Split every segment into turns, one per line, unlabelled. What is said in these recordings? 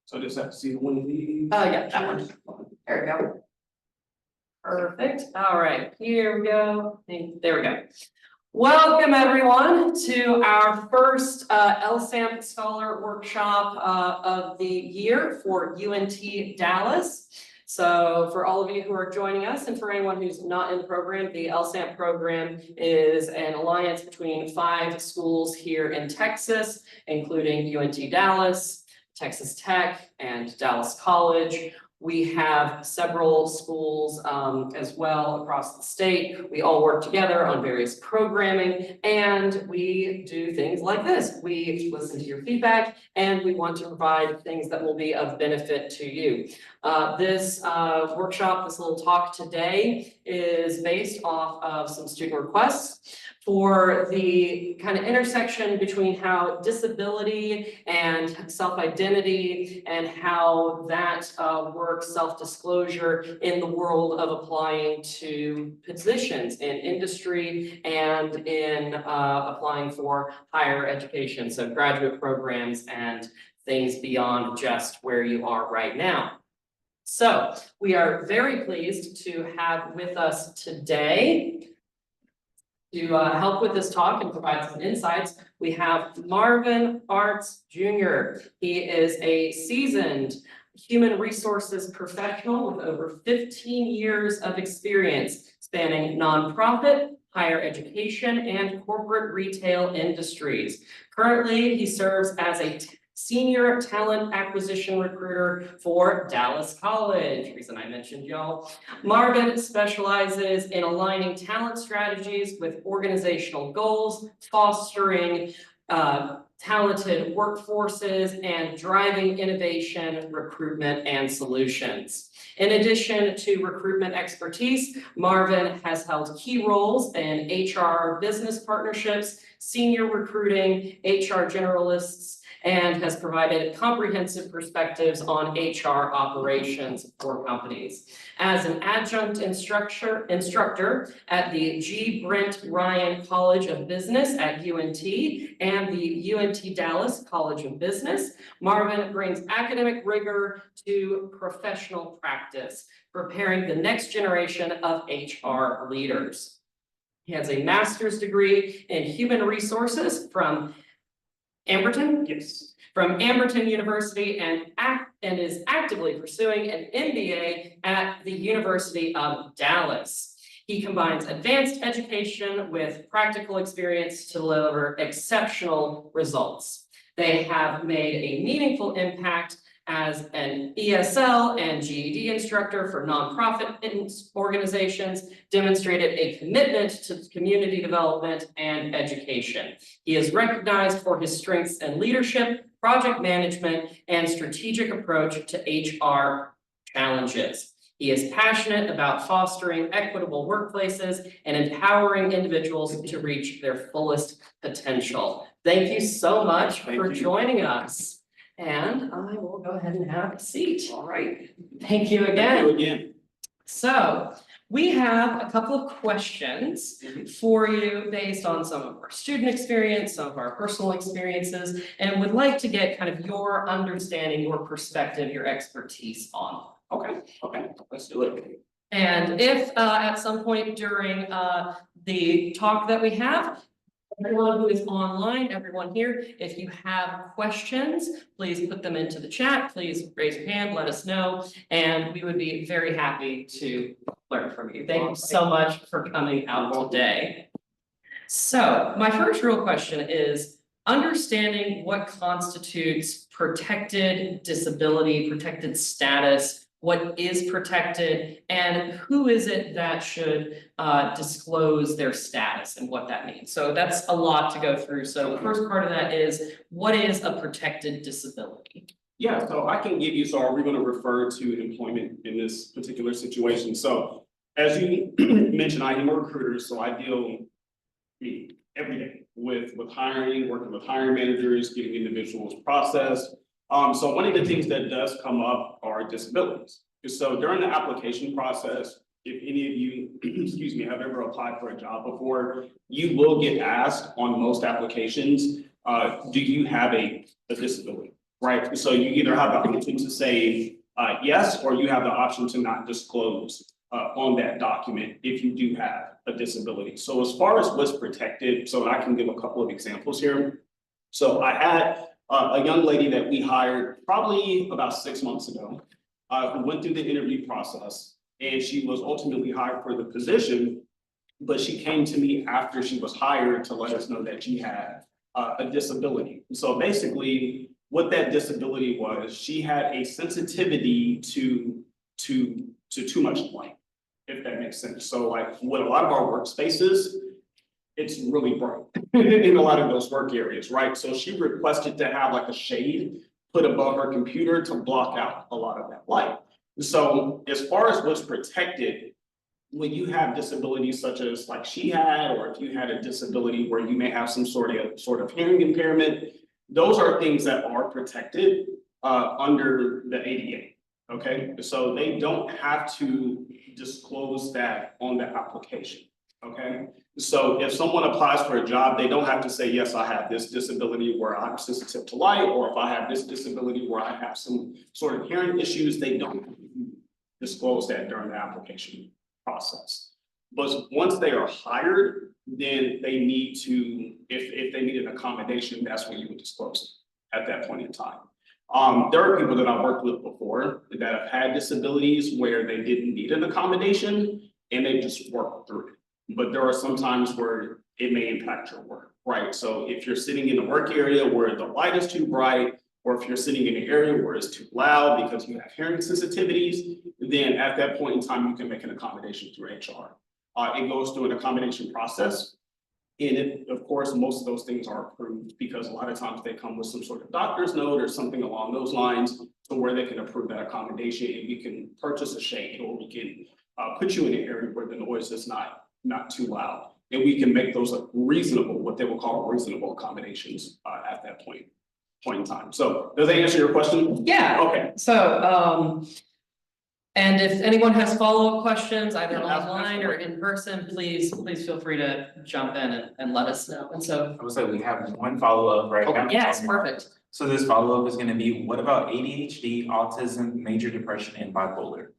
So I just have to see one of these.
Yeah, that one. There we go. Perfect. All right, here we go. There we go. Welcome everyone to our first LSAMP Scholar Workshop of the year for UNT Dallas. So for all of you who are joining us and for anyone who's not in the program, the LSAMP program is an alliance between 5 schools here in Texas, including UNT Dallas, Texas Tech, and Dallas College. We have several schools as well across the state. We all work together on various programming and we do things like this. We listen to your feedback and we want to provide things that will be of benefit to you. This workshop, this little talk today is based off of some student requests for the kind of intersection between how disability and self-identity and how that works, self-disclosure in the world of applying to positions in industry and in applying for higher education, so graduate programs and things beyond just where you are right now. So we are very pleased to have with us today to help with this talk and provide some insights. We have Marvin Arts Jr. He is a seasoned human resources professional with over 15 years of experience spanning nonprofit, higher education, and corporate retail industries. Currently, he serves as a senior talent acquisition recruiter for Dallas College, reason I mentioned y'all. Marvin specializes in aligning talent strategies with organizational goals, fostering talented workforces, and driving innovation, recruitment, and solutions. In addition to recruitment expertise, Marvin has held key roles in HR business partnerships, senior recruiting, HR generalists, and has provided comprehensive perspectives on HR operations for companies. As an adjunct instructor at the G. Brent Ryan College of Business at UNT and the UNT Dallas College of Business, Marvin brings academic rigor to professional practice, preparing the next generation of HR leaders. He has a master's degree in human resources from Amberton? Yes. From Amberton University and is actively pursuing an MBA at the University of Dallas. He combines advanced education with practical experience to deliver exceptional results. They have made a meaningful impact as an ESL and GED instructor for nonprofit organizations, demonstrated a commitment to community development and education. He is recognized for his strengths in leadership, project management, and strategic approach to HR challenges. He is passionate about fostering equitable workplaces and empowering individuals to reach their fullest potential. Thank you so much for joining us. And I will go ahead and have a seat. All right. Thank you again.
Thank you again.
So we have a couple of questions for you based on some of our student experience, some of our personal experiences, and would like to get kind of your understanding, your perspective, your expertise on.
Okay, let's do it.
And if at some point during the talk that we have, everyone who is online, everyone here, if you have questions, please put them into the chat. Please raise your hand, let us know, and we would be very happy to learn from you. Thank you so much for coming out today. So my first real question is understanding what constitutes protected disability, protected status. What is protected and who is it that should disclose their status and what that means. So that's a lot to go through. So the first part of that is, what is a protected disability?
Yeah, so I can give you, so we're going to refer to employment in this particular situation. So as you mentioned, I am a recruiter, so I deal every day with hiring, working with hiring managers, getting individuals processed. So one of the things that does come up are disabilities. So during the application process, if any of you, excuse me, have ever applied for a job before, you will get asked on most applications, do you have a disability? right? So you either have the option to say yes, or you have the option to not disclose on that document if you do have a disability. So as far as what's protected, so I can give a couple of examples here. So I had a young lady that we hired probably about 6 months ago, who went through the interview process, and she was ultimately hired for the position. But she came to me after she was hired to let us know that she had a disability. So basically, what that disability was, she had a sensitivity to too much light, if that makes sense. So like with a lot of our workspaces, it's really bright in a lot of those work areas, right? So she requested to have like a shade put above her computer to block out a lot of that light. So as far as what's protected, when you have disabilities such as like she had, or if you had a disability where you may have some sort of hearing impairment, those are things that are protected under the ADA. Okay, so they don't have to disclose that on the application. Okay, so if someone applies for a job, they don't have to say, yes, I have this disability where I'm sensitive to light, or if I have this disability where I have some sort of hearing issues, they don't disclose that during the application process. But once they are hired, then they need to, if they need an accommodation, that's when you would disclose it at that point in time. There are people that I've worked with before that have had disabilities where they didn't need an accommodation and they just worked through it. But there are some times where it may impact your work, right? So if you're sitting in a work area where the light is too bright, or if you're sitting in an area where it's too loud because you have hearing sensitivities, then at that point in time, you can make an accommodation through HR. It goes through an accommodation process. And of course, most of those things are approved because a lot of times they come with some sort of doctor's note or something along those lines, to where they can approve that accommodation, and we can purchase a shade, or we can put you in an area where the noise is not too loud. And we can make those reasonable, what they will call reasonable accommodations at that point in time. So does that answer your question?
Yeah.
Okay.
So, and if anyone has follow-up questions, either
Yeah,
online or in person, please feel free to jump in and let us know. And so,
I would say we have one follow-up right now.
yes, perfect.
So this follow-up is gonna be, what about ADHD, autism, major depression, and bipolar?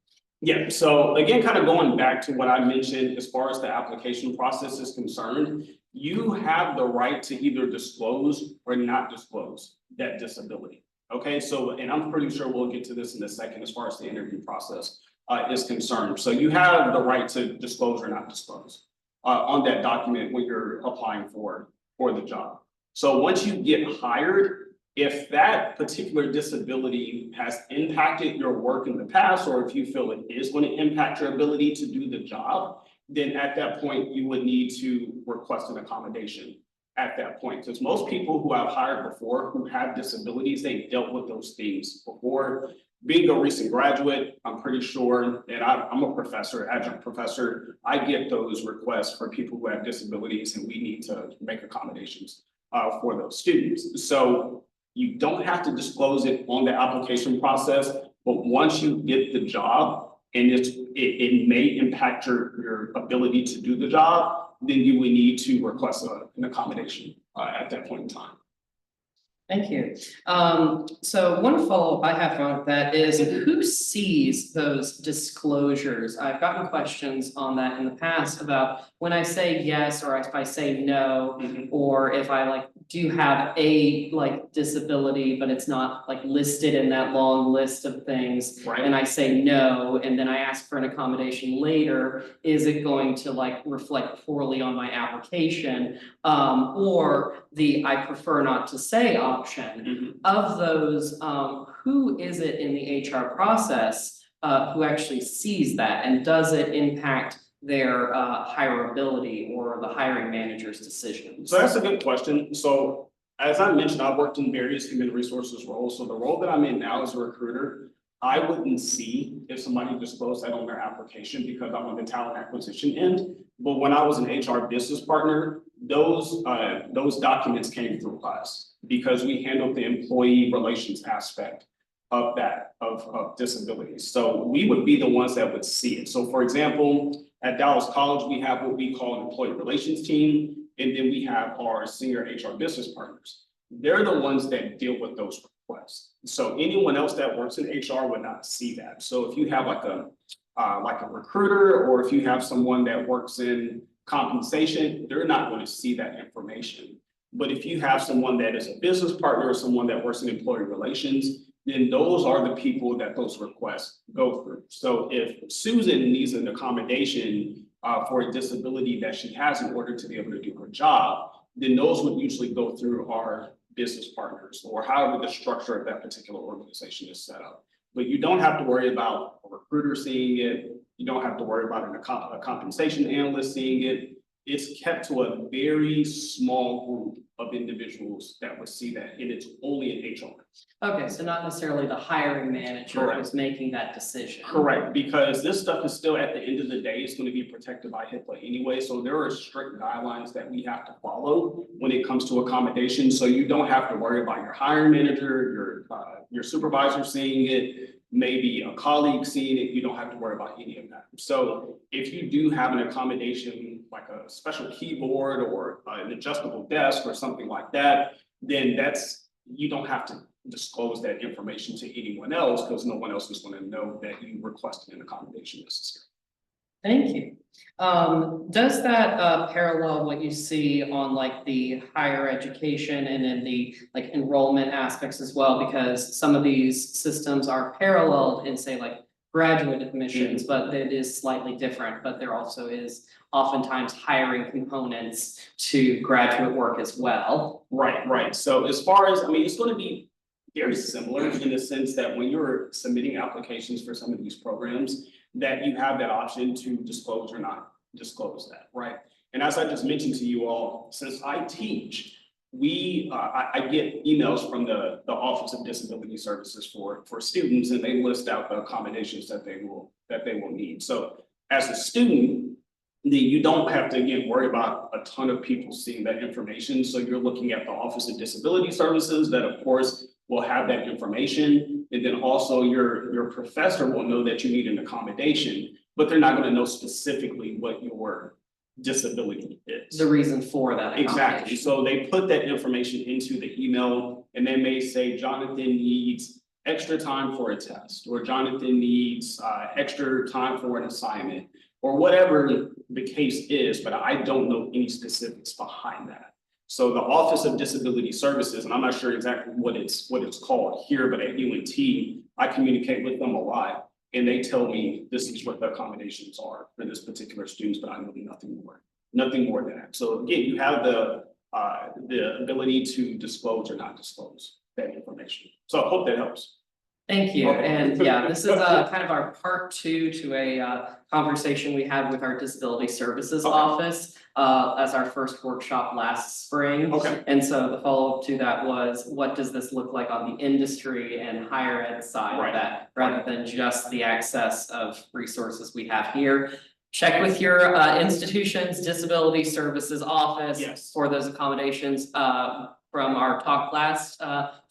Yeah, so again, kind of going back to what I mentioned as far as the application process is concerned, you have the right to either disclose or not disclose that disability. Okay, so, and I'm pretty sure we'll get to this in a second as far as the interview process is concerned. So you have the right to disclose or not disclose on that document when you're applying for the job. So once you get hired, if that particular disability has impacted your work in the past, or if you feel it is going to impact your ability to do the job, then at that point, you would need to request an accommodation at that point. Because most people who I've hired before who have disabilities, they dealt with those things before. Being a recent graduate, I'm pretty sure, and I'm a professor, adjunct professor, I get those requests for people who have disabilities, and we need to make accommodations for those students. So you don't have to disclose it on the application process, but once you get the job and it may impact your ability to do the job, then you would need to request an accommodation at that point in time.
Thank you. So one follow-up I have on that is, who sees those disclosures? I've gotten questions on that in the past about when I say yes, or if I say no, or if I do have a disability, but it's not listed in that long list of things.
Right.
And I say no, and then I ask for an accommodation later, is it going to reflect poorly on my application? Or the I prefer not to say option. Of those, who is it in the HR process who actually sees that, and does it impact their hireability or the hiring manager's decisions?
So that's a good question. So as I mentioned, I've worked in various human resources roles. So the role that I'm in now as a recruiter, I wouldn't see if somebody disclosed that on their application because I'm on the talent acquisition end. But when I was an HR business partner, those documents came through us because we handled the employee relations aspect of that, of disabilities. So we would be the ones that would see it. So for example, at Dallas College, we have what we call an employee relations team, and then we have our senior HR business partners. They're the ones that deal with those request. So anyone else that works in HR would not see that. So if you have like a recruiter, or if you have someone that works in compensation, they're not going to see that information. But if you have someone that is a business partner or someone that works in employee relations, then those are the people that those requests go through. So if Susan needs an accommodation for a disability that she has in order to be able to do her job, then those would usually go through our business partners or however the structure of that particular organization is set up. But you don't have to worry about a recruiter seeing it. You don't have to worry about a compensation analyst seeing it. It's kept to a very small group of individuals that would see that, and it's only in HR.
Okay, so not necessarily the hiring manager
Correct.
who's making that decision.
Correct, because this stuff is still, at the end of the day, it's going to be protected by HIPAA anyway. So there are strict guidelines that we have to follow when it comes to accommodation. So you don't have to worry about your hiring manager, your supervisor seeing it, maybe a colleague seeing it. You don't have to worry about any of that. So if you do have an accommodation, like a special keyboard or an adjustable desk or something like that, then you don't have to disclose that information to anyone else, because no one else is going to know that you requested an accommodation necessary.
Thank you. Does that parallel what you see on like the higher education and in the like enrollment aspects as well? Because some of these systems are paralleled in say like graduate admissions, but it is slightly different, but there also is oftentimes hiring components to graduate work as well.
Right. So as far as, it's going to be very similar in the sense that when you're submitting applications for some of these programs, that you have that option to disclose or not disclose that, right? And as I just mentioned to you all, since I teach, I get emails from the Office of Disability Services for students, and they list out the accommodations that they will need. So as a student, you don't have to again worry about a ton of people seeing that information. So you're looking at the Office of Disability Services that of course will have that information. And then also your professor will know that you need an accommodation, but they're not going to know specifically what your disability is.
The reason for that.
Exactly. So they put that information into the email, and they may say Jonathan needs extra time for a test, or Jonathan needs extra time for an assignment, or whatever the case is, but I don't know any specifics behind that. So the Office of Disability Services, and I'm not sure exactly what it's called here, but at UNT, I communicate with them a lot, and they tell me this is what the accommodations are for this particular students, but I know nothing more than that. So again, you have the ability to disclose or not disclose that information. So I hope that helps.
Thank you.
Okay.
And yeah, this is kind of our part two to a conversation we had with our Disability Services Office as our first workshop last spring.
Okay.
And so the follow-up to that was, what does this look like on the industry and higher ed side of that, rather than just the access of resources we have here? Check with your institution's Disability Services Office for those accommodations. From our talk last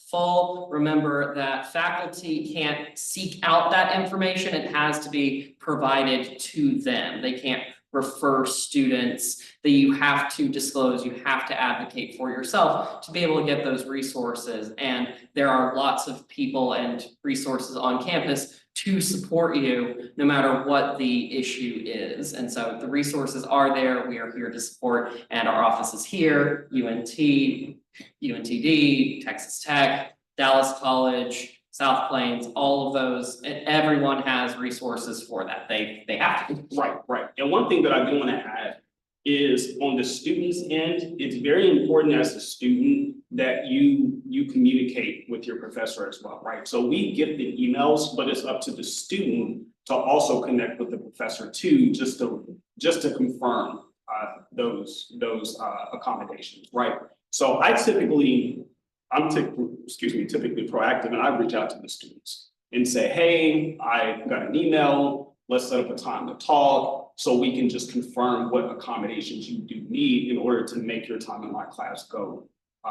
fall, remember that faculty can't seek out that information. It has to be provided to them. They can't refer students. That you have to disclose, you have to advocate for yourself to be able to get those resources. And there are lots of people and resources on campus to support you no matter what the issue is. And so the resources are there. We are here to support, and our office is here, UNT, UNTD, Texas Tech, Dallas College, South Plains, all of those, everyone has resources for that. They have to.
Right. And one thing that I do want to add is on the student's end, it's very important as a student that you communicate with your professor as well, right? So we get the emails, but it's up to the student to also connect with the professor too, just to confirm those accommodations, right? So I'm typically proactive, and I reach out to the students and say, hey, I got an email, let's set up a time to talk so we can just confirm what accommodations you do need in order to make your time in my class go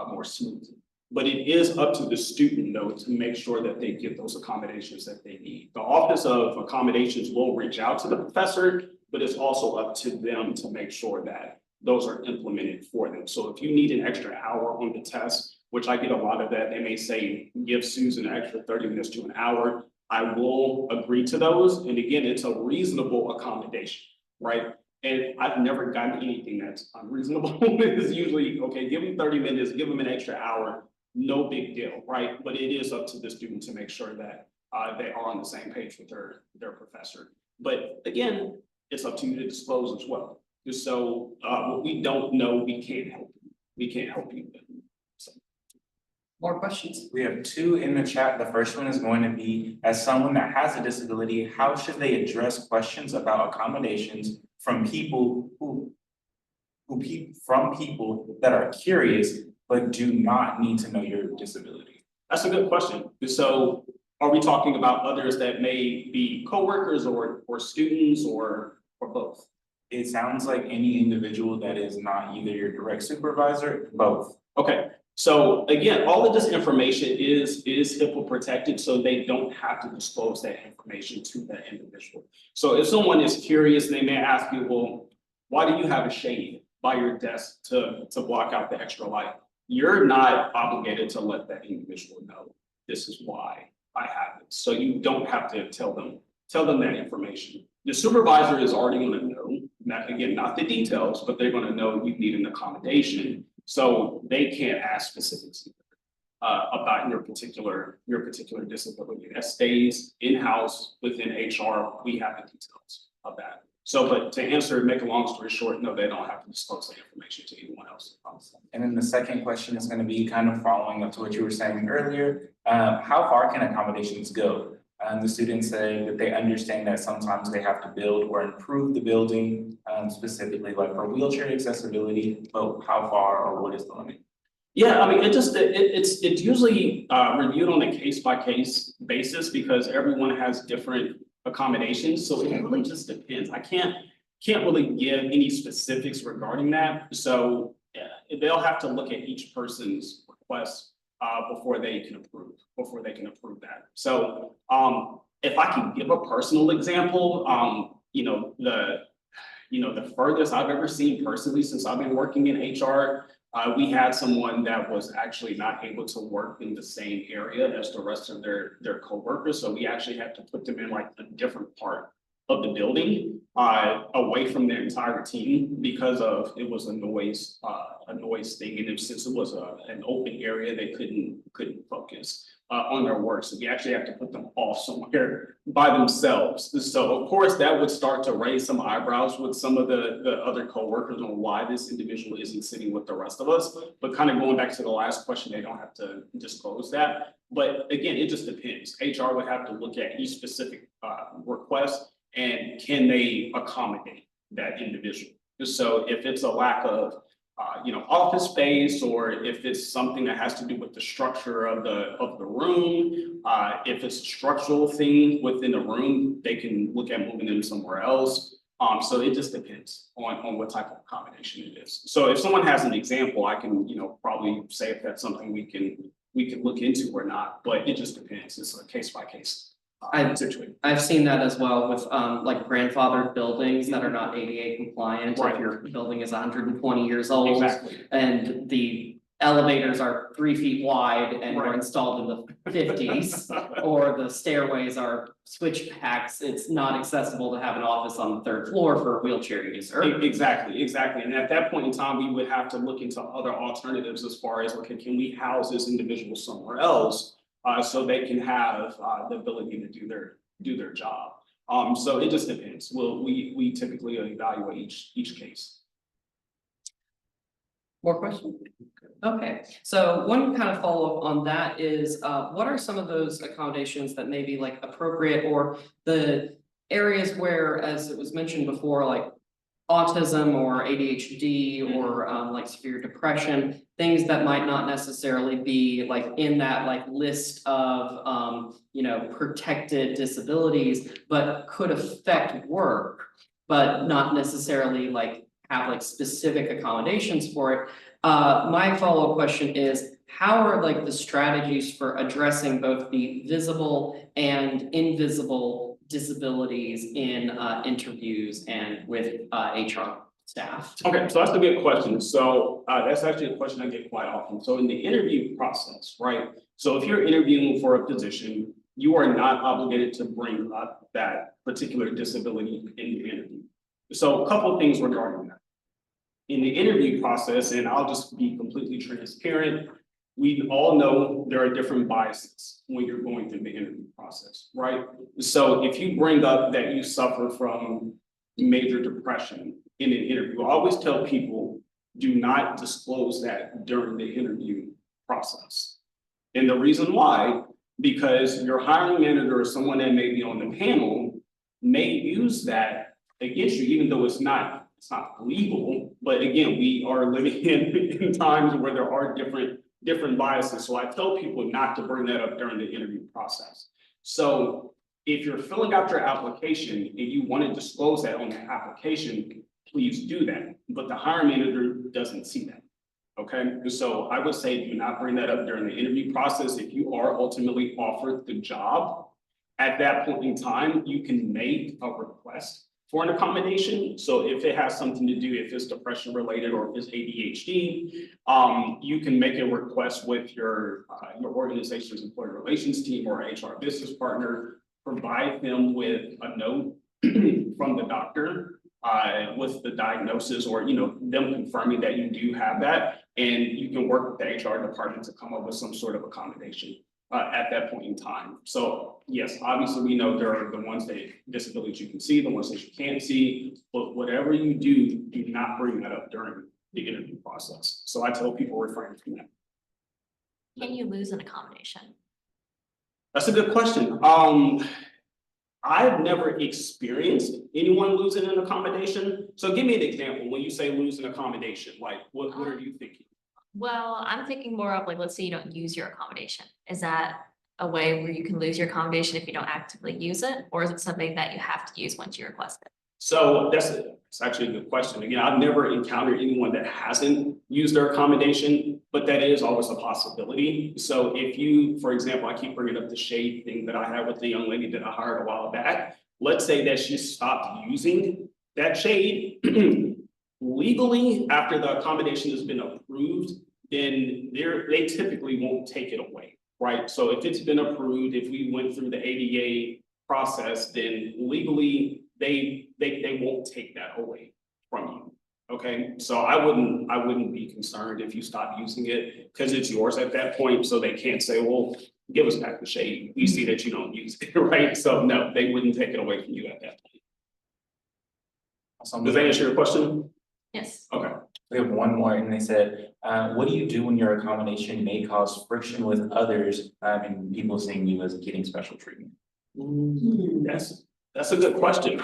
more smoothly. But it is up to the student though to make sure that they get those accommodations that they need. The Office of Accommodations will reach out to the professor, but it's also up to them to make sure that those are implemented for them. So if you need an extra hour on the test, which I get a lot of that. They may say, give Susan an extra 30 minutes to an hour. I will agree to those. And again, it's a reasonable accommodation, right? And I've never gotten anything that's unreasonable. It's usually, okay, give them 30 minutes, give them an extra hour, no big deal, right? But it is up to the student to make sure that they are on the same page with their professor. But again, it's up to you to disclose as well. So what we don't know, we can't help you. We can't help you with. So.
More questions?
We have two in the chat. The first one is going to be, as someone that has a disability, how should they address questions about accommodations from people that are curious but do not need to know your disability?
That's a good question. So are we talking about others that may be coworkers or students or both?
It sounds like any individual that is not either your direct supervisor, both.
Okay, so again, all of this information is HIPAA protected, so they don't have to disclose that information to that individual. So if someone is curious, they may ask you, well, why do you have a shade by your desk to block out the extra light? You're not obligated to let that individual know this is why I have it. So you don't have to tell them that information. The supervisor is already going to know, not the details, but they're going to know you need an accommodation. So they can't ask specifics about your particular disability. That stays in-house within HR. We have the details of that. So, but to answer, make a long story short, no, they don't have to disclose that information to anyone else.
And then the second question is going to be kind of following up to what you were saying earlier. How far can accommodations go? The students say that they understand that sometimes they have to build or improve the building, specifically like for wheelchair accessibility, but how far or what is the limit?
Yeah, I mean, it's usually reviewed on a case-by-case basis because everyone has different accommodations. So it really just depends. I can't really give any specifics regarding that. So they'll have to look at each person's request before they can approve that. So if I can give a personal example, the furthest I've ever seen personally since I've been working in HR, we had someone that was actually not able to work in the same area as the rest of their coworkers. So we actually had to put them in like a different part of the building, away from their entire team because of it was a noise thing, and since it was an open area, they couldn't focus on their work. So we actually have to put them off somewhere by themselves. So of course that would start to raise some eyebrows with some of the other coworkers on why this individual isn't sitting with the rest of us. But kind of going back to the last question, they don't have to disclose that. But again, it just depends. HR would have to look at each specific request and can they accommodate that individual. So if it's a lack of office space, or if it's something that has to do with the structure of the room, if it's a structural thing within the room, they can look at moving them somewhere else. So it just depends on what type of accommodation it is. So if someone has an example, I can probably say if that's something we can look into or not, but it just depends. It's a case by case situation.
I've seen that as well with like grandfathered buildings that are not ADA compliant.
Right.
If your building is 120 years old.
Exactly.
And the elevators are 3 feet wide and were
Right.
installed in the 50s, or the stairways are switchbacks, it's not accessible to have an office on the 3rd floor for a wheelchair user.
Exactly. And at that point in time, we would have to look into other alternatives as far as, okay, can we house this individual somewhere else so they can have the ability to do their job. So it just depends. We typically evaluate each case.
More questions? Okay, so one kind of follow-up on that is, what are some of those accommodations that may be like appropriate, or the areas where, as it was mentioned before, like autism or ADHD or like severe depression, things that might not necessarily be like in that like list of protected disabilities, but could affect work, but not necessarily like have like specific accommodations for it. My follow-up question is, how are like the strategies for addressing both the visible and invisible disabilities in interviews and with HR? staff?
Okay, so that's a good question. So that's actually a question I get quite often. So in the interview process, right? So if you're interviewing for a position, you are not obligated to bring up that particular disability in the interview. So a couple of things regarding that. In the interview process, and I'll just be completely transparent, we all know there are different biases when you're going through the interview process, right? So if you bring up that you suffer from major depression in an interview, I always tell people, do not disclose that during the interview process. And the reason why, because your hiring manager or someone that may be on the panel may use that against you, even though it's not legal. But again, we are living in times where there are different biases. So I tell people not to bring that up during the interview process. So if you're filling out your application and you want to disclose that on the application, please do that. But the hiring manager doesn't see that. Okay, so I would say do not bring that up during the interview process. If you are ultimately offered the job, at that point in time, you can make a request for an accommodation. So if it has something to do, if it's depression related or if it's ADHD, you can make a request with your organization's employee relations team or HR business partner, provide them with a note from the doctor with the diagnosis or, them confirming that you do have that. And you can work with the HR department to come up with some sort of accommodation at that point in time. So yes, obviously we know there are the ones that disabilities you can see, the ones that you can't see, but whatever you do, do not bring that up during the interview process. So I tell people refrain from that.
Can you lose an accommodation?
That's a good question. I've never experienced anyone losing an accommodation. So give me an example. When you say lose an accommodation, like what are you thinking?
Well, I'm thinking more of like, let's say you don't use your accommodation. Is that a way where you can lose your accommodation if you don't actively use it? Or is it something that you have to use once you request it?
So that's actually a good question. Again, I've never encountered anyone that hasn't used their accommodation, but that is always a possibility. So if you, for example, I keep bringing up the shade thing that I had with the young lady that I hired a while back. Let's say that she stopped using that shade legally after the accommodation has been approved, then they typically won't take it away, right? So if it's been approved, if we went through the ADA process, then legally they won't take that away from you. Okay, so I wouldn't be concerned if you stop using it because it's yours at that point. So they can't say, well, give us back the shade. We see that you don't use it, right? So no, they wouldn't take it away from you at that point. Does that answer your question?
Yes.
Okay.
We have one more, and they said, what do you do when your accommodation may cause friction with others, and people seeing you as getting special treatment?
That's a good question.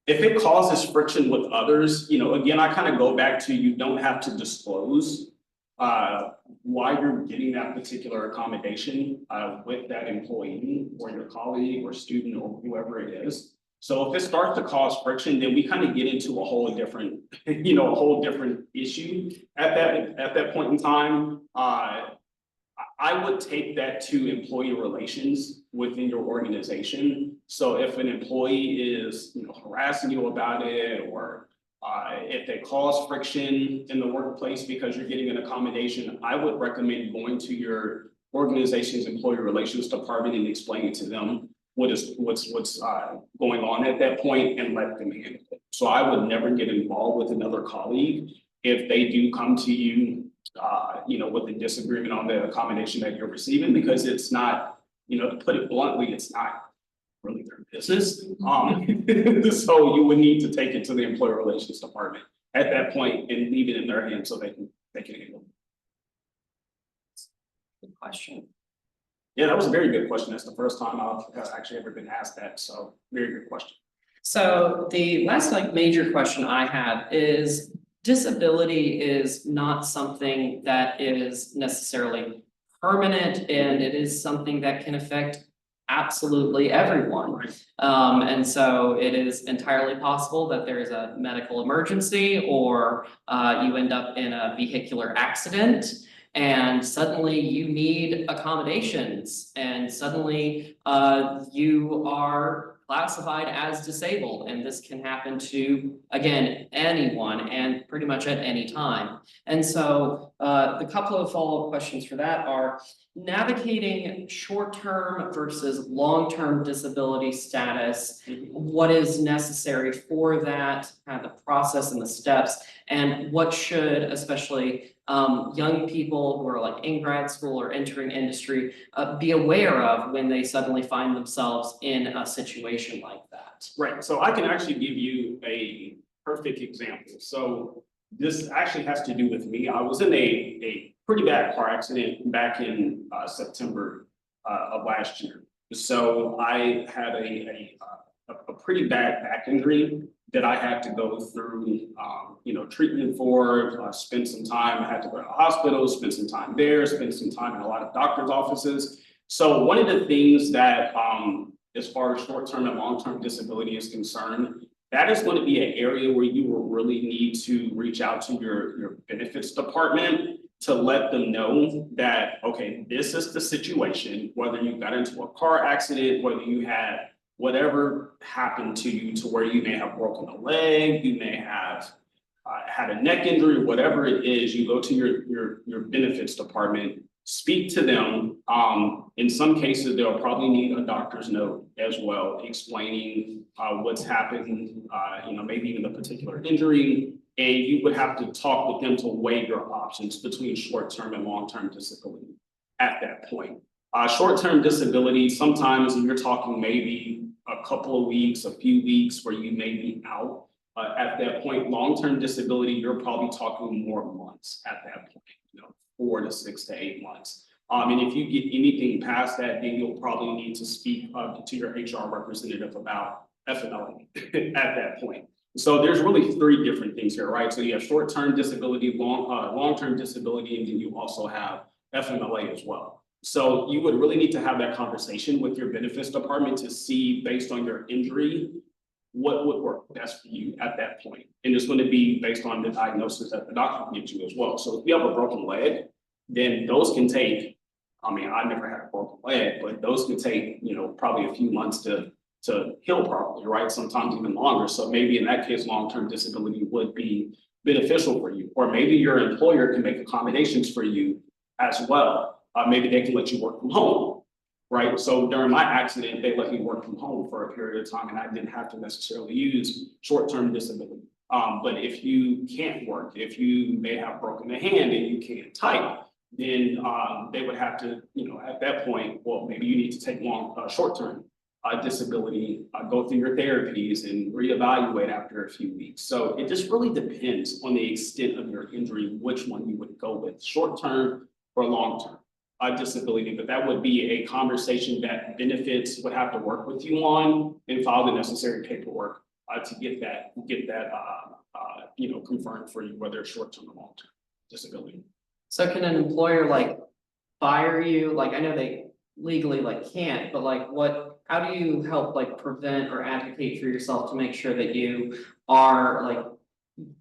If it causes friction with others, again, I kind of go back to you don't have to disclose why you're getting that particular accommodation with that employee or your colleague or student or whoever it is. So if it starts to cause friction, then we kind of get into a whole different, a whole different issue at that point in time. I would take that to employee relations within your organization. So if an employee is, harassing you about it, or if they cause friction in the workplace because you're getting an accommodation, I would recommend going to your organization's employee relations department and explaining to them what's going on at that point and let them handle it. So I would never get involved with another colleague if they do come to you, with a disagreement on the accommodation that you're receiving, because it's not, to put it bluntly, it's not really their business. So you would need to take it to the employee relations department at that point and leave it in their hands so they can handle it.
Good question.
Yeah, that was a very good question. That's the first time I've actually ever been asked that. So very good question.
So the last major question I had is, disability is not something that is necessarily permanent, and it is something that can affect absolutely everyone. And so it is entirely possible that there is a medical emergency, or you end up in a vehicular accident and suddenly you need accommodations, and suddenly you are classified as disabled, and this can happen to, again, anyone and pretty much at any time. And so, the couple of follow-up questions for that are navigating short-term versus long-term disability status. What is necessary for that, kind of the process and the steps, and what should especially young people who are like in grad school or entering industry be aware of when they suddenly find themselves in a situation like that?
Right, so I can actually give you a perfect example. So this actually has to do with me. I was in a pretty bad car accident back in September of last year. So I had a pretty bad back injury that I had to go through, treatment for, spend some time. I had to go to the hospital, spend some time there, spend some time in a lot of doctor's offices. So one of the things that, as far as short-term and long-term disability is concerned, that is going to be an area where you will really need to reach out to your benefits department to let them know that, okay, this is the situation, whether you got into a car accident, whether you had whatever happened to you to where you may have broken a leg, you may have had a neck injury, whatever it is, you go to your benefits department, speak to them. In some cases, they'll probably need a doctor's note as well, explaining what's happened, maybe even the particular injury. And you would have to talk with them to weigh your options between short-term and long-term disability at that point. Short-term disability, sometimes you're talking maybe a couple of weeks, a few weeks where you may be out. At that point, long-term disability, you're probably talking more months at that point, 4 to 6 to 8 months. And if you get anything past that, then you'll probably need to speak to your HR representative about FMLA at that point. So there's really 3 different things here, right? So you have short-term disability, long-term disability, and then you also have FMLA as well. So you would really need to have that conversation with your benefits department to see, based on your injury, what would work best for you at that point. And it's going to be based on the diagnosis that the doctor gives you as well. So if you have a broken leg, then those can take, I never had a broken leg, but those can take, probably a few months to heal properly, right? Sometimes even longer. So maybe in that case, long-term disability would be beneficial for you. Or maybe your employer can make accommodations for you as well. Maybe they can let you work from home, right? So during my accident, they let me work from home for a period of time and I didn't have to necessarily use short-term disability. But if you can't work, if you may have broken a hand and you can't type, then they would have to, at that point, well, maybe you need to take short-term disability, go through your therapies and reevaluate after a few weeks. So it just really depends on the extent of your injury, which one you would go with, short-term or long-term disability. But that would be a conversation that benefits would have to work with you on and file the necessary paperwork to get that confirmed for you, whether it's short-term or long-term disability.
So can an employer fire you? I know they legally can't, but how do you help prevent or advocate for yourself to make sure that you are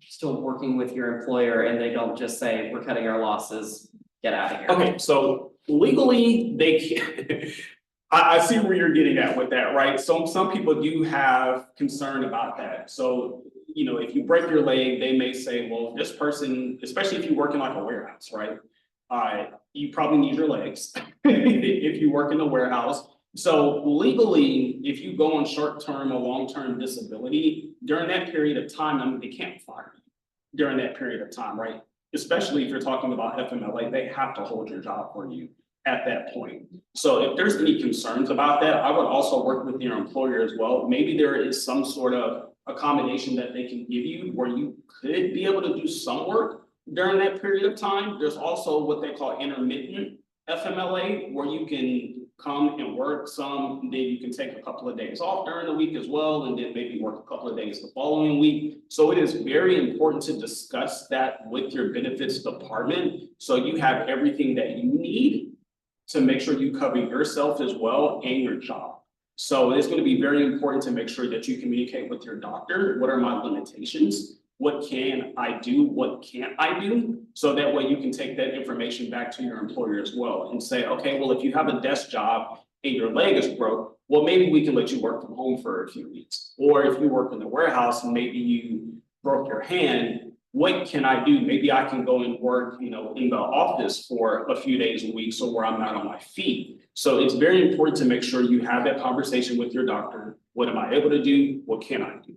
still working with your employer and they don't just say, we're cutting our losses, get out of here?
Okay, so legally they can't. I see where you're getting at with that, right? So some people do have concern about that. So, if you break your leg, they may say, well, this person, especially if you work in a warehouse, right? You probably need your legs if you work in a warehouse. So legally, if you go on short-term or long-term disability, during that period of time, they can't fire you during that period of time, right? Especially if you're talking about FMLA, they have to hold your job for you at that point. So if there's any concerns about that, I would also work with your employer as well. Maybe there is some sort of accommodation that they can give you where you could be able to do some work during that period of time. There's also what they call intermittent FMLA, where you can come and work some, and then you can take a couple of days off during the week as well, and then maybe work a couple of days the following week. So it is very important to discuss that with your benefits department, so you have everything that you need to make sure you cover yourself as well and your job. So it's going to be very important to make sure that you communicate with your doctor. What are my limitations? What can I do? What can't I do? So that way you can take that information back to your employer as well and say, okay, well, if you have a desk job and your leg is broke, well, maybe we can let you work from home for a few weeks. Or if you work in the warehouse and maybe you broke your hand, what can I do? Maybe I can go and work, in the office for a few days a week, so where I'm not on my feet. So it's very important to make sure you have that conversation with your doctor. What am I able to do? What can I do?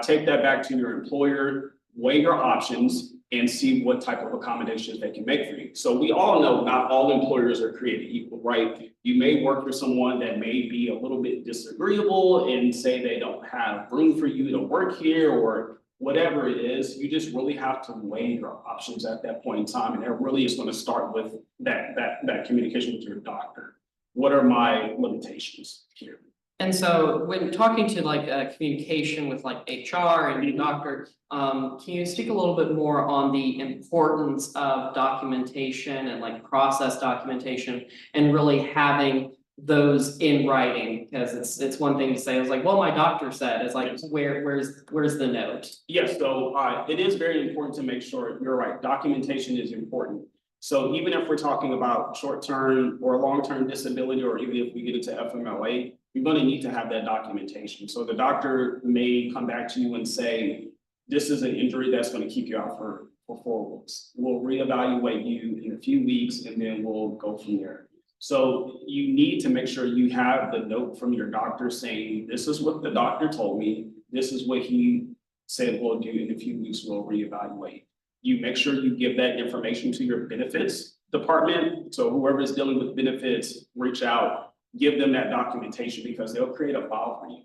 Take that back to your employer, weigh your options, and see what type of accommodations they can make for you. So we all know not all employers are created equal, right? You may work for someone that may be a little bit disagreeable and say they don't have room for you to work here or whatever it is. You just really have to weigh your options at that point in time. And that really is going to start with that communication with your doctor. What are my limitations here?
And so when talking to communication with like HR and your doctor, can you speak a little bit more on the importance of documentation and like process documentation and really having those in writing? Because it's one thing to say, it's like, well, my doctor said, it's like, where's the note?
Yes, so it is very important to make sure, you're right, documentation is important. So even if we're talking about short-term or long-term disability, or even if we get into FMLA, you're going to need to have that documentation. So the doctor may come back to you and say, this is an injury that's going to keep you out for 4 weeks. We'll reevaluate you in a few weeks and then we'll go from there. So you need to make sure you have the note from your doctor saying, this is what the doctor told me. This is what he said we'll do in a few weeks, we'll reevaluate. You make sure you give that information to your benefits department. So whoever is dealing with benefits, reach out, give them that documentation because they'll create a file for you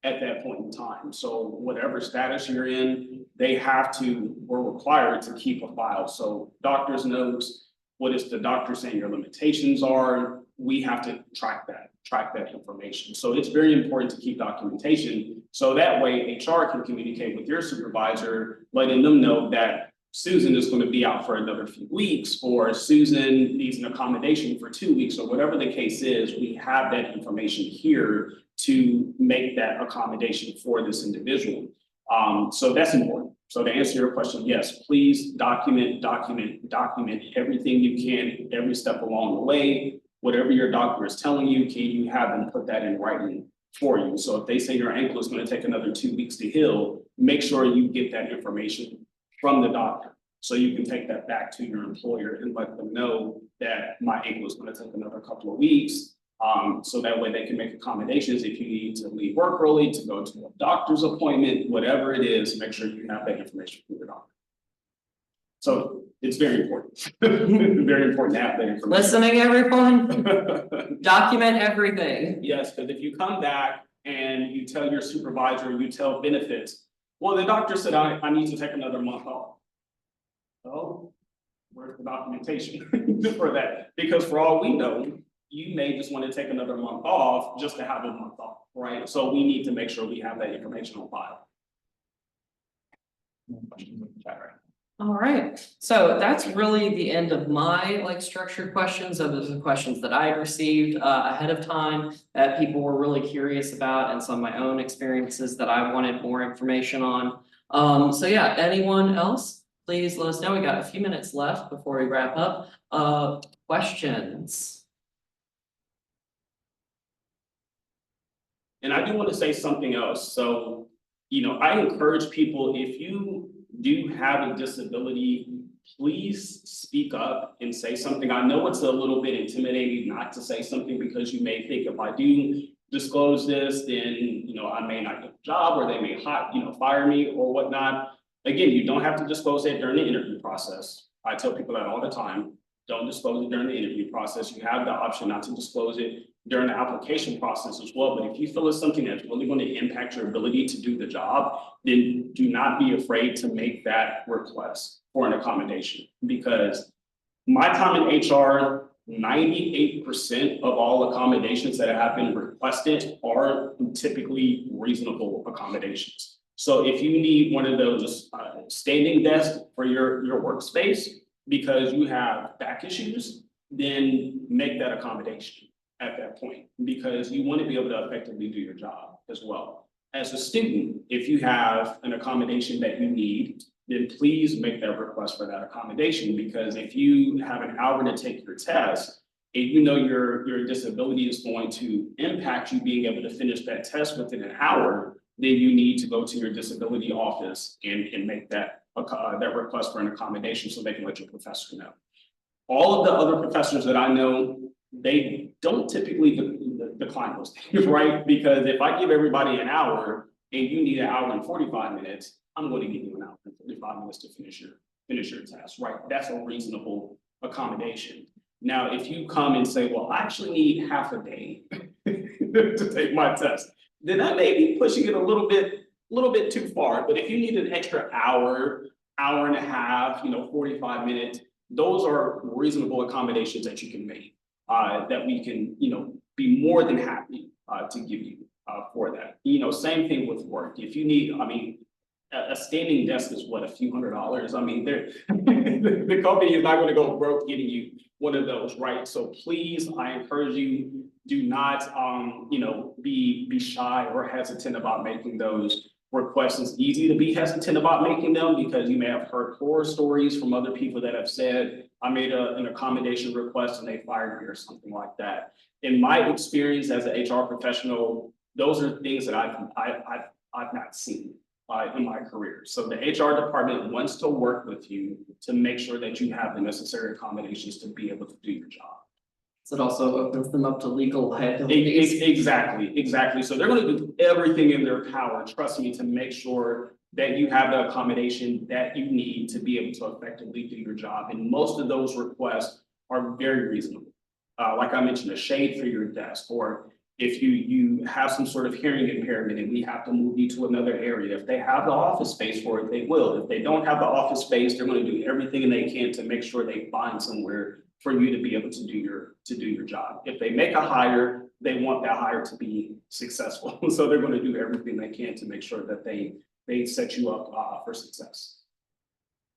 at that point in time. So whatever status you're in, we're required to keep a file. So doctor's notes, what is the doctor saying your limitations are, we have to track that information. So it's very important to keep documentation. So that way HR can communicate with your supervisor, letting them know that Susan is going to be out for another few weeks, or Susan needs an accommodation for 2 weeks, or whatever the case is. We have that information here to make that accommodation for this individual. So that's important. So to answer your question, yes, please document everything you can, every step along the way. Whatever your doctor is telling you, can you have them put that in writing for you? So if they say your ankle is going to take another 2 weeks to heal, make sure you get that information from the doctor. So you can take that back to your employer and let them know that my ankle is going to take another couple of weeks. So that way they can make accommodations if you need to leave work early, to go to a doctor's appointment, whatever it is, make sure you have that information from your doctor. So it's very important. Very important to have that information.
Listening, everyone, document everything.
Yes, because if you come back and you tell your supervisor, you tell benefits, well, the doctor said I need to take another month off. Oh, where's the documentation for that? Because for all we know, you may just want to take another month off just to have a month off, right? So we need to make sure we have that information on file.
All right, so that's really the end of my structured questions. Of the questions that I received ahead of time that people were really curious about, and some of my own experiences that I wanted more information on. So yeah, anyone else, please let us know. We got a few minutes left before we wrap up. Questions?
And I do want to say something else. So, I encourage people, if you do have a disability, please speak up and say something. I know it's a little bit intimidating not to say something because you may think if I do disclose this, then, I may not get a job, or they may fire me or whatnot. Again, you don't have to disclose it during the interview process. I tell people that all the time. Don't disclose it during the interview process. You have the option not to disclose it during the application process as well. But if you feel it's something that's really going to impact your ability to do the job, then do not be afraid to make that request for an accommodation. Because my time in HR, 98% of all accommodations that have been requested are typically reasonable accommodations. So if you need one of those standing desks for your workspace because you have back issues, then make that accommodation at that point, because you want to be able to effectively do your job as well. As a student, if you have an accommodation that you need, then please make that request for that accommodation, because if you have an hour to take your test and you know your disability is going to impact you being able to finish that test within an hour, then you need to go to your disability office and make that request for an accommodation so they can let your professor know. All of the other professors that I know, they don't typically decline those things, right? Because if I give everybody an hour and you need an hour and 45 minutes, I'm going to give you an hour and 45 minutes to finish your test, right? That's a reasonable accommodation. Now, if you come and say, well, I actually need half a day to take my test, then I may be pushing it a little bit too far. But if you need an extra hour and a half, 45 minutes, those are reasonable accommodations that you can make, that we can, be more than happy to give you for that. Same thing with work. If you need, a standing desk is what, a few $100s. The company is not going to go broke getting you one of those, right? So please, I encourage you, do not, be shy or hesitant about making those requests. It's easy to be hesitant about making them because you may have heard horror stories from other people that have said, I made an accommodation request and they fired me or something like that. In my experience as an HR professional, those are things that I've not seen in my career. So the HR department wants to work with you to make sure that you have the necessary accommodations to be able to do your job.
So it also opens them up to legal liabilities.
Exactly. So they're going to do everything in their power, trust me, to make sure that you have the accommodation that you need to be able to effectively do your job. And most of those requests are very reasonable. Like I mentioned, a shade for your desk, or if you have some sort of hearing impairment and we have to move you to another area, if they have the office space for it, they will. If they don't have the office space, they're going to do everything they can to make sure they find somewhere for you to be able to do your job. If they make a hire, they want that hire to be successful. So they're going to do everything they can to make sure that they set you up for success.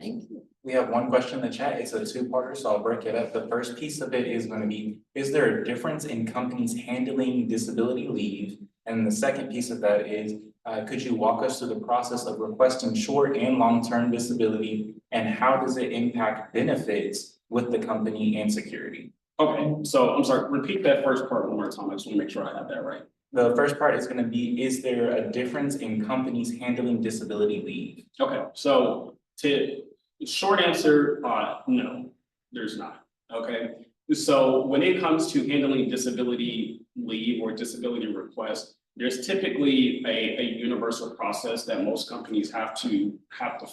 Thank you.
We have one question in the chat. It's a two-parter, so I'll break it up. The first piece of it is going to be, is there a difference in companies handling disability leave? And the second piece of that is, could you walk us through the process of requesting short and long-term disability, and how does it impact benefits with the company and security?
Okay, so I'm sorry, repeat that first part one more time. I just want to make sure I have that right.
The first part is going to be, is there a difference in companies handling disability leave?
Okay, so short answer, no, there's not. Okay, so when it comes to handling disability leave or disability requests, there's typically a universal process that most companies have to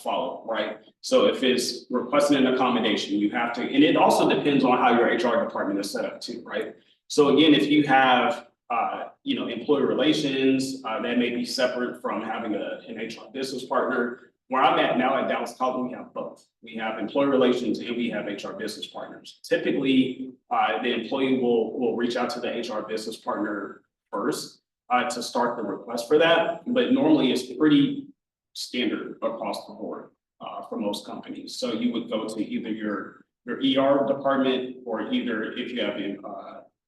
follow, right? So if it's requesting an accommodation, you have to, and it also depends on how your HR department is set up too, right? So again, if you have employee relations, that may be separate from having an HR business partner. Where I'm at now at Dallas College, we have both. We have employee relations and we have HR business partners. Typically, the employee will reach out to the HR business partner first to start the request for that. But normally it's pretty standard across the board for most companies. So you would go to either your ER department, or either if you have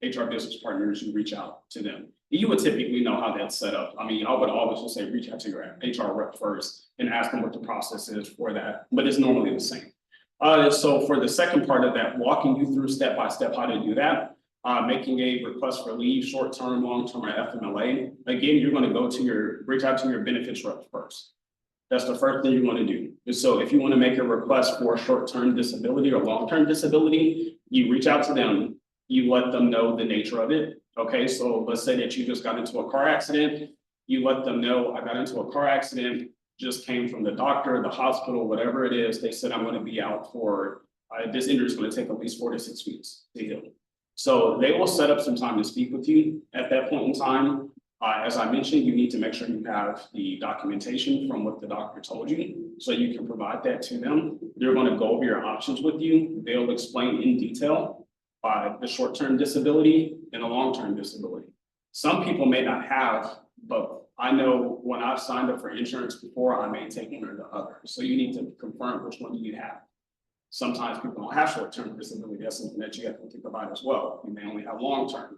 HR business partners, you reach out to them. You would typically know how that's set up. I would always just say, reach out to your HR rep first and ask them what the process is for that, but it's normally the same. So for the second part of that, walking you through step by step how to do that, making a request for leave, short-term, long-term, or FMLA. Again, you're going to reach out to your benefits rep first. That's the first thing you want to do. So if you want to make a request for short-term disability or long-term disability, you reach out to them, you let them know the nature of it. Okay, so let's say that you just got into a car accident. You let them know, I got into a car accident, just came from the doctor, the hospital, whatever it is. They said, I'm going to be out for, this injury is going to take at least 4 to 6 weeks to heal. So they will set up some time to speak with you at that point in time. As I mentioned, you need to make sure you have the documentation from what the doctor told you, so you can provide that to them. They're going to go over your options with you. They'll explain in detail the short-term disability and the long-term disability. Some people may not have both. I know when I've signed up for insurance before, I may take one or the other. So you need to confirm which one you have. Sometimes people don't have short-term disability. That's something that you have to think about as well. You may only have long-term.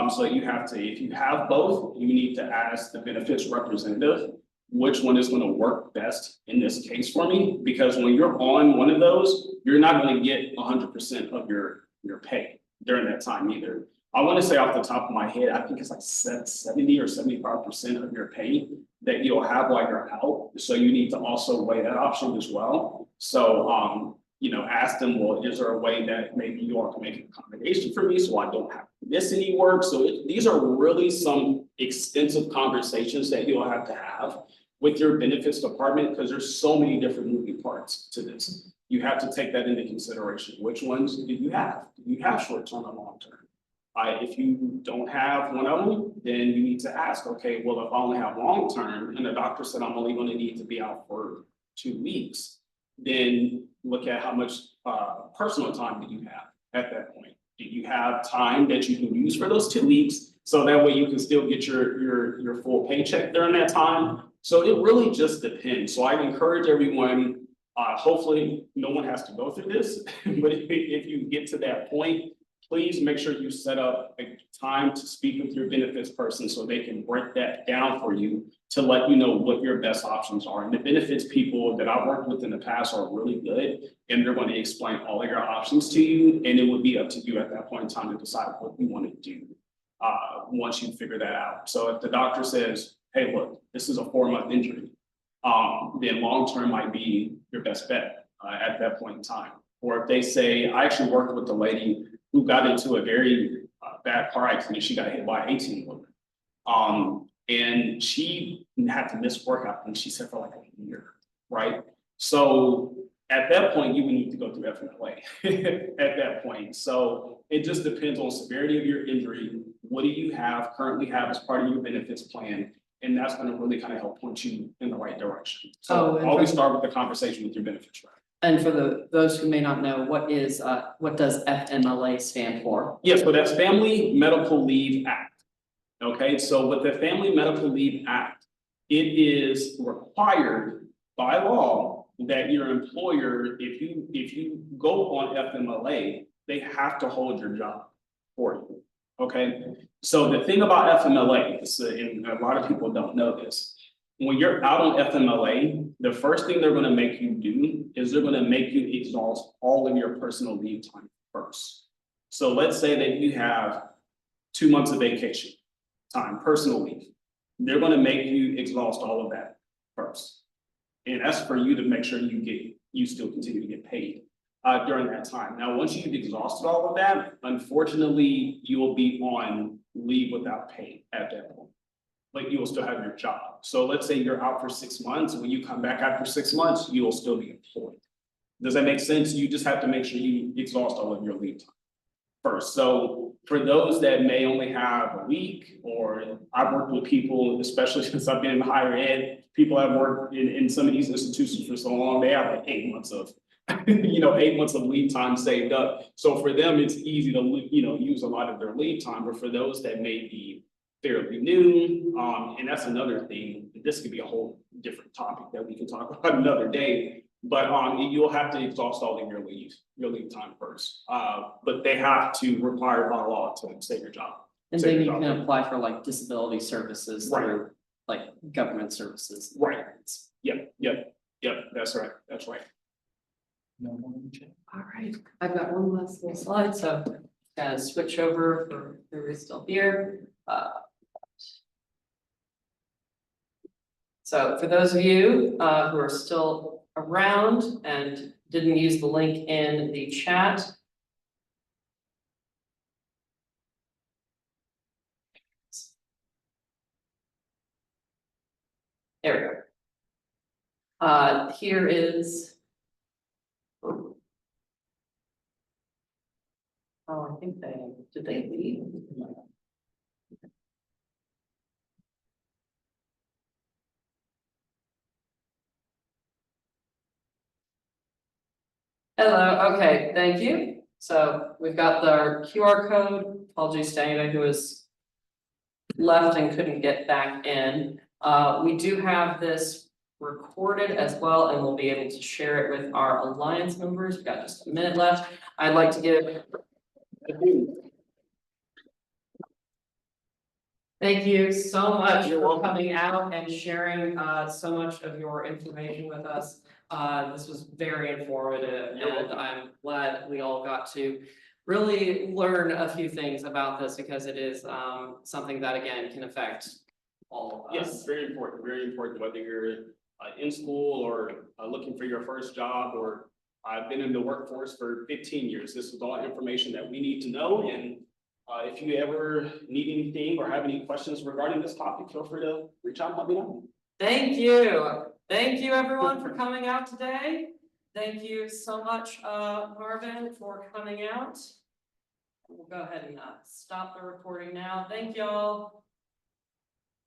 So you have to, if you have both, you need to ask the benefits representative which one is going to work best in this case for me. Because when you're on one of those, you're not going to get 100% of your pay. during that time either. I want to say off the top of my head, I think it's like 70 or 75% of your pay that you'll have while you're out. So you need to also weigh that option as well. So, you know, ask them, well, is there a way that maybe you all can make an accommodation for me so I don't have to miss any work? So these are really some extensive conversations that you'll have to have with your benefits department, because there's so many different moving parts to this. You have to take that into consideration. Which ones do you have? Do you have short-term and long-term? If you don't have one of them, then you need to ask, okay, well, if I only have long-term and the doctor said I'm only going to need to be out for 2 weeks, then look at how much personal time do you have at that point? Do you have time that you can use for those 2 weeks? So that way you can still get your full paycheck during that time. So it really just depends. So I encourage everyone, hopefully no one has to go through this, but if you get to that point, please make sure you set up a time to speak with your benefits person so they can break that down for you to let you know what your best options are. And the benefits people that I've worked with in the past are really good, and they're going to explain all of your options to you. And it would be up to you at that point in time to decide what you want to do once you figure that out. So if the doctor says, hey, look, this is a 4-month injury, then long-term might be your best bet at that point in time. Or if they say, I actually worked with a lady who got into a very bad car accident. She got hit by an 18-wheeler. And she had to miss work out, and she said for like a year, right? So at that point, you would need to go through FMLA at that point. So it just depends on severity of your injury. What do you currently have as part of your benefits plan? And that's going to really kind of help point you in the right direction. So always start with the conversation with your benefits rep.
And for those who may not know, what does FMLA stand for?
Yes, so that's Family Medical Leave Act. Okay, so with the Family Medical Leave Act, it is required by law that your employer, if you go on FMLA, they have to hold your job for you. Okay, so the thing about FMLA is, and a lot of people don't know this, when you're out on FMLA, the first thing they're going to make you do is they're going to make you exhaust all of your personal leave time first. So let's say that you have 2 months of vacation time, personal leave. They're going to make you exhaust all of that first. And that's for you to make sure you still continue to get paid during that time. Now, once you've exhausted all of that, unfortunately, you will be on leave without pay at that point. But you will still have your job. So let's say you're out for 6 months. When you come back after 6 months, you will still be employed. Does that make sense? You just have to make sure you exhaust all of your leave time first. So for those that may only have a week, or I've worked with people, especially since I've been in higher ed, people have worked in some of these institutions for so long, they have like 8 months of 8 months of leave time saved up. So for them, it's easy to, use a lot of their leave time. But for those that may be fairly new, and that's another thing, this could be a whole different topic that we can talk about another day, but you'll have to exhaust all of your leave time first. But they have to require by law to save your job.
And then you can apply for like disability services through like government services.
Right. Yep, that's right.
All right, I've got one last little slide, so gotta switch over for whoever's still here. So for those of you who are still around and didn't use the link in the chat. There we go. Here is. Oh, I think did they leave? Hello, okay, thank you. So we've got our QR code. Apologies to anyone who was left and couldn't get back in. We do have this recorded as well, and we'll be able to share it with our Alliance members. We've got just a minute left. I'd like to give. Thank you so much for coming out and sharing so much of your information with us. This was very informative, and I'm glad we all got to really learn a few things about this because it is something that again can affect all of us.
Yes, very important, whether you're in school or looking for your first job, or I've been in the workforce for 15 years. This is all information that we need to know, and if you ever need anything or have any questions regarding this topic, feel free to reach out and let me know.
Thank you. Thank you everyone for coming out today. Thank you so much, Marvin, for coming out. We'll go ahead and stop the recording now. Thank y'all.